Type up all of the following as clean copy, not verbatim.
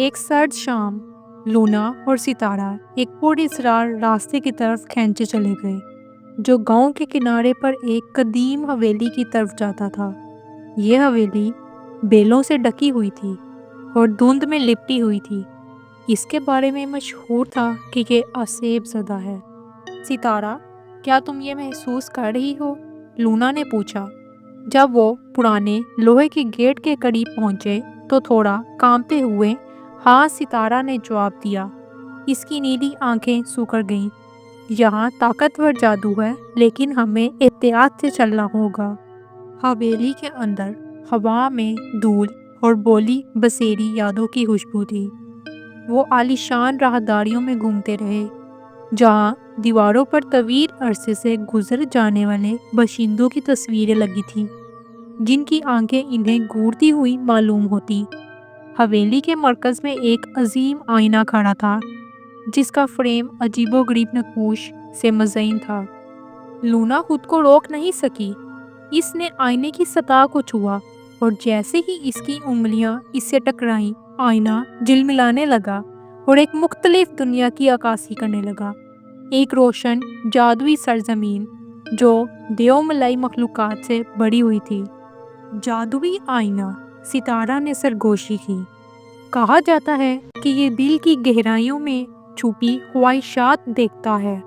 एक सर्द शाम लूना और सितारा एक पुरअसरार रास्ते की तरफ खींचे चले गए जो गांव के किनारे पर एक कदीम हवेली की तरफ जाता था। यह हवेली बेलों से ढकी हुई थी और धुंध में लिपटी हुई थी। इसके बारे में मशहूर था कि ये असेब ज़दा है। सितारा, क्या तुम ये महसूस कर रही हो? लूना ने पूछा। जब वो पुराने लोहे के गेट के करीब पहुंचे तो थोड़ा कांपते हुए हाँ सितारा ने जवाब दिया। इसकी नीली आंखें सूख गईं। यहाँ ताकतवर जादू है, लेकिन हमें एहतियात से चलना होगा। हवेली के अंदर हवा में धूल और बोली बसेरी यादों की खुशबू थी। वो आलीशान राहदारियों में घूमते रहे, जहाँ दीवारों पर तवील अरसे से गुजर जाने वाले बाशिंदों की तस्वीरें लगी थीं, जिनकी आंखें इन्हें घूरती हुई मालूम होती। हवेली के मरकज में एक अजीम आईना खड़ा था, जिसका फ्रेम अजीबोगरीब नक्काश से मज़ीन था। लूना खुद को रोक नहीं सकी। इसने आईने की सतह को छुआ और जैसे ही इसकी उंगलियां इससे टकराईं, आईना झिलमिलाने लगा और एक मुख्तलिफ दुनिया की अक्कासी करने लगा। एक रोशन जादुई सरजमीन जो देवमलाई मखलूकात से भरी हुई थी। जादुई आईना, सितारा ने सरगोशी की। कहा जाता है कि ये दिल की गहराइयों में छुपी ख्वाहिशात देखता है।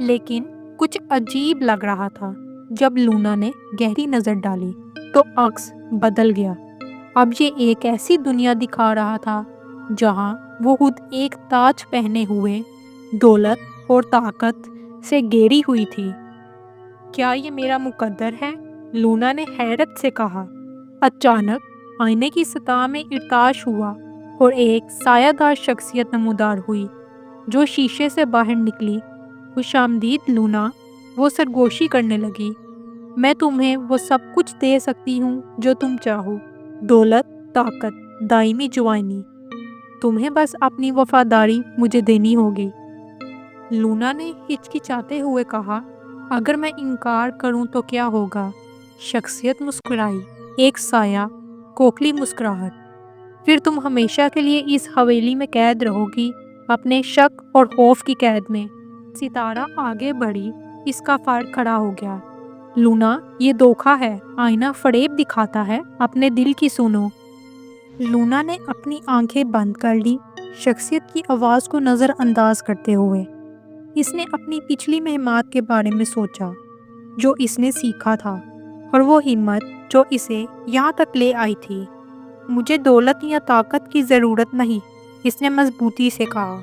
लेकिन कुछ अजीब लग रहा था। जब लूना ने गहरी नज़र डाली तो अक्स बदल गया। अब ये एक ऐसी दुनिया दिखा रहा था जहाँ वो खुद एक ताज पहने हुए दौलत और ताकत से घेरी हुई थी। क्या ये मेरा मुकद्दर है? लूना ने हैरत से कहा। अचानक आईने की सतह में इर्ताश हुआ और एक सायादार शख्सियत नमूदार हुई जो शीशे से बाहर निकली। खुशामदीद लूना, वो सरगोशी करने लगी। मैं तुम्हें वो सब कुछ दे सकती हूँ जो तुम चाहो, दौलत, ताकत, दायमी जवानी। तुम्हें बस अपनी वफादारी मुझे देनी होगी। लूना ने हिचकिचाते हुए कहा। अगर मैं इनकार करूं तो क्या होगा? शख्सियत मुस्कुराई, एक साया, खोखली मुस्कुराहट। फिर तुम हमेशा के लिए इस हवेली में कैद रहोगी, अपने शक और खौफ की कैद में। सितारा आगे बढ़ी। इसका फर्क खड़ा हो गया। लूना, ये धोखा है। आईना फरेब दिखाता है। अपने दिल की सुनो। लूना ने अपनी आंखें बंद कर ली, शख्सियत की आवाज़ को नज़रअंदाज करते हुए। इसने अपनी पिछली मेहमान के बारे में सोचा जो इसने सीखा था, और वो हिम्मत जो इसे यहाँ तक ले आई थी। मुझे दौलत या ताकत की ज़रूरत नहीं, इसने मजबूती से कहा।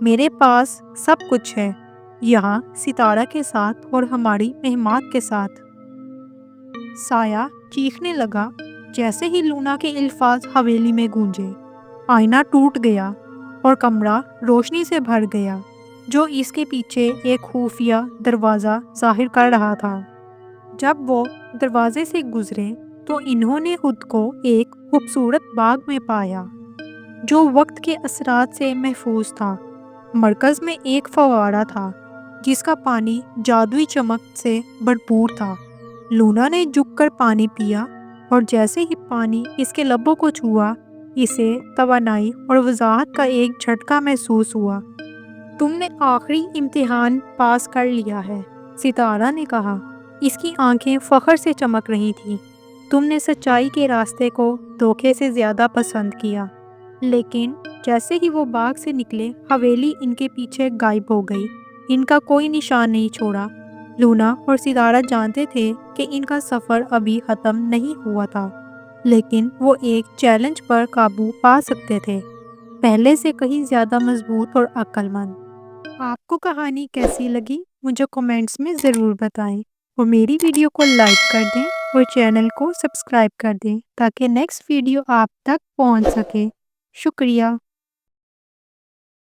मेरे पास सब कुछ है, यहाँ सितारा के साथ और हमारी मेहमान के साथ। साया चीखने लगा जैसे ही लूना के अल्फाज हवेली में गूंजे। आईना टूट गया और कमरा रोशनी से भर गया जो इसके पीछे एक खुफिया दरवाज़ा जाहिर कर रहा था। जब वो दरवाजे से गुजरे तो इन्होंने खुद को एक खूबसूरत बाग में पाया जो वक्त के असरात से महफूज था। मरकज़ में एक फव्वारा था जिसका पानी जादुई चमक से भरपूर था। लूना ने झुककर पानी पिया और जैसे ही पानी इसके लबों को छुआ, इसे तवानाई और वजाहत का एक झटका महसूस हुआ। तुमने आखिरी इम्तिहान पास कर लिया है, सितारा ने कहा। इसकी आंखें फख्र से चमक रही थीं। तुमने सच्चाई के रास्ते को धोखे से ज़्यादा पसंद किया। लेकिन जैसे ही वो बाग से निकले, हवेली इनके पीछे गायब हो गई। इनका कोई निशान नहीं छोड़ा। लूना और सितारा जानते थे कि इनका सफ़र अभी ख़त्म नहीं हुआ था, लेकिन वो एक चैलेंज पर काबू पा सकते थे, पहले से कहीं ज़्यादा मजबूत और अक्लमंद। आपको कहानी कैसी लगी मुझे कमेंट्स में ज़रूर बताएं, और मेरी वीडियो को लाइक कर दें और चैनल को सब्सक्राइब कर दें ताकि नेक्स्ट वीडियो आप तक पहुंच सके। शुक्रिया।